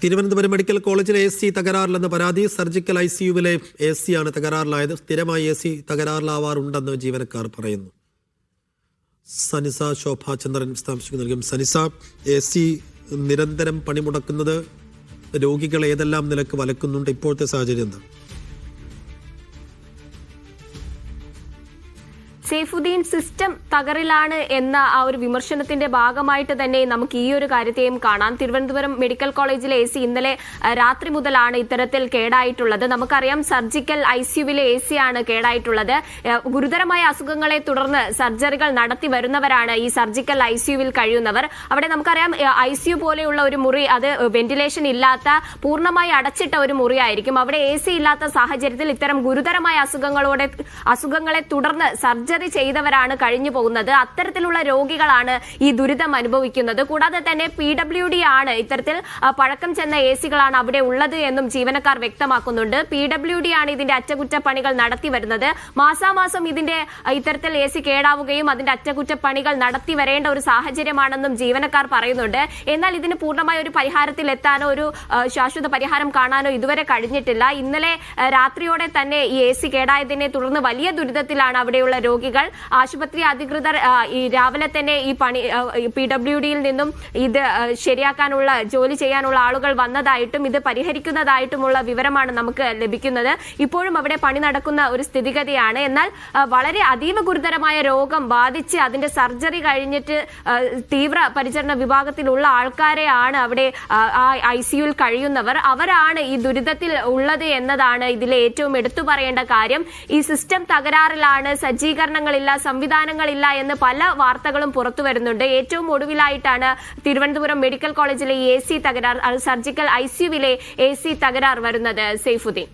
Thiruvananthapuram medical കോളേജിലെ AC തകരാറിലെന്ന് പരാതി. Surgical ICUവിലെ AC ആണ് തകരാറിലായത്. സ്ഥിരമായി AC തകരാറിലാവാറുണ്ടെന്ന് ജീവനക്കാർ പറയുന്നു. സനിസ ശോഭാചന്ദ്രൻ വിശദാംശങ്ങൾ നൽകും. സനിസ, AC നിരന്തരം പണിമുടക്കുന്നത് രോഗികൾ ഏതെല്ലാം നിലക്ക് വലക്കുന്നുണ്ട്? ഇപ്പോഴത്തെ സാഹചര്യം എന്താ? സൈഫുദ്ദീൻ, സിസ്റ്റം തകറിലാണ് എന്ന ആ ഒരു വിമർശനത്തിന്റെ ഭാഗമായിട്ട് തന്നെ നമുക്ക് ഈ ഒരു കാര്യത്തെയും കാണാം. തിരുവനന്തപുരം മെഡിക്കൽ കോളേജിലെ AC ഇന്നലെ രാത്രി മുതലാണ് ഇത്തരത്തിൽ കേടായിട്ടുള്ളത്. നമുക്കറിയാം, സർജിക്കൽ ICUവിലെ AC ആണ് കേടായിട്ടുള്ളത്. ഗുരുതരമായ അസുഖങ്ങളെ തുടർന്ന് സർജറികൾ നടത്തി വരുന്നവരാണ് ഈ സർജിക്കൽ ICUവിൽ കഴിയുന്നവർ. അവിടെ നമുക്കറിയാം, ICU പോലെയുള്ള ഒരു മുറി, അത് വെന്റിലേഷൻ ഇല്ലാത്ത പൂർണ്ണമായി അടച്ചിട്ട ഒരു മുറിയായിരിക്കും. അവിടെ AC ഇല്ലാത്ത സാഹചര്യത്തിൽ ഇത്തരം ഗുരുതരമായ അസുഖങ്ങളെ തുടർന്ന് സർജറി ചെയ്തവരാണ് കഴിഞ്ഞു പോകുന്നത്. അത്തരത്തിലുള്ള രോഗികളാണ് ഈ ദുരിതം അനുഭവിക്കുന്നത്. കൂടാതെ തന്നെ PWD ആണ് ഇത്തരത്തിൽ പഴക്കം ചെന്ന ACകളാണ് അവിടെ ഉള്ളത് എന്നും ജീവനക്കാർ വ്യക്തമാക്കുന്നുണ്ട്. PWD ആണ് ഇതിന്റെ അറ്റകുറ്റപ്പണികൾ നടത്തി വരുന്നത്. മാസാമാസം ഇത്തരത്തിൽ AC കേടാവുകയും അതിന്റെ അറ്റകുറ്റപ്പണികൾ നടത്തി വരേണ്ട ഒരു സാഹചര്യമാണെന്നും ജീവനക്കാർ പറയുന്നുണ്ട്. എന്നാൽ ഇതിന് പൂർണ്ണമായ ഒരു പരിഹാരത്തിലെത്താനോ ഒരു ശാശ്വത പരിഹാരം കാണാനോ ഇതുവരെ കഴിഞ്ഞിട്ടില്ല. ഇന്നലെ രാത്രിയോടെ തന്നെ ഈ AC കേടായതിനെ തുടർന്ന് വലിയ ദുരിതത്തിലാണ് അവിടെയുള്ള രോഗികൾ. ആശുപത്രി അധികൃതർ ഈ രാവിലെ തന്നെ ഈ PWDയിൽ നിന്നും ഇത് ശരിയാക്കാനുള്ള ജോലി ചെയ്യാനുള്ള ആളുകൾ വന്നതായിട്ടും ഇത് പരിഹരിക്കുന്നതായിട്ടുമുള്ള വിവരമാണ് നമുക്ക് ലഭിക്കുന്നത്. ഇപ്പോഴും അവിടെ പണി നടക്കുന്ന ഒരു സ്ഥിതിഗതിയാണ്. എന്നാൽ വളരെ അതീവ ഗുരുതരമായ രോഗം ബാധിച്ച് അതിന്റെ സർജറി കഴിഞ്ഞിട്ട് തീവ്ര പരിചരണ വിഭാഗത്തിലുള്ള ആൾക്കാരെയാണ് അവിടെ ICUവിൽ കഴിയുന്നവർ. അവരാണ് ഈ ദുരിതത്തിൽ ഉള്ളത് എന്നതാണ് ഇതിലെ ഏറ്റവും എടുത്തു പറയേണ്ട കാര്യം. ഈ സിസ്റ്റം തകരാറിലാണ്, സജ്ജീകരണങ്ങളില്ല, സംവിധാനങ്ങളില്ല എന്ന് പല വാർത്തകളും പുറത്തു വരുന്നുണ്ട്. ഏറ്റവും ഒടുവിലായിട്ടാണ് തിരുവനന്തപുരം മെഡിക്കൽ കോളേജിലെ AC തകരാർ, സർജിക്കൽ ICUവിലെ AC തകരാർ വരുന്നത്. സൈഫുദ്ദീൻ.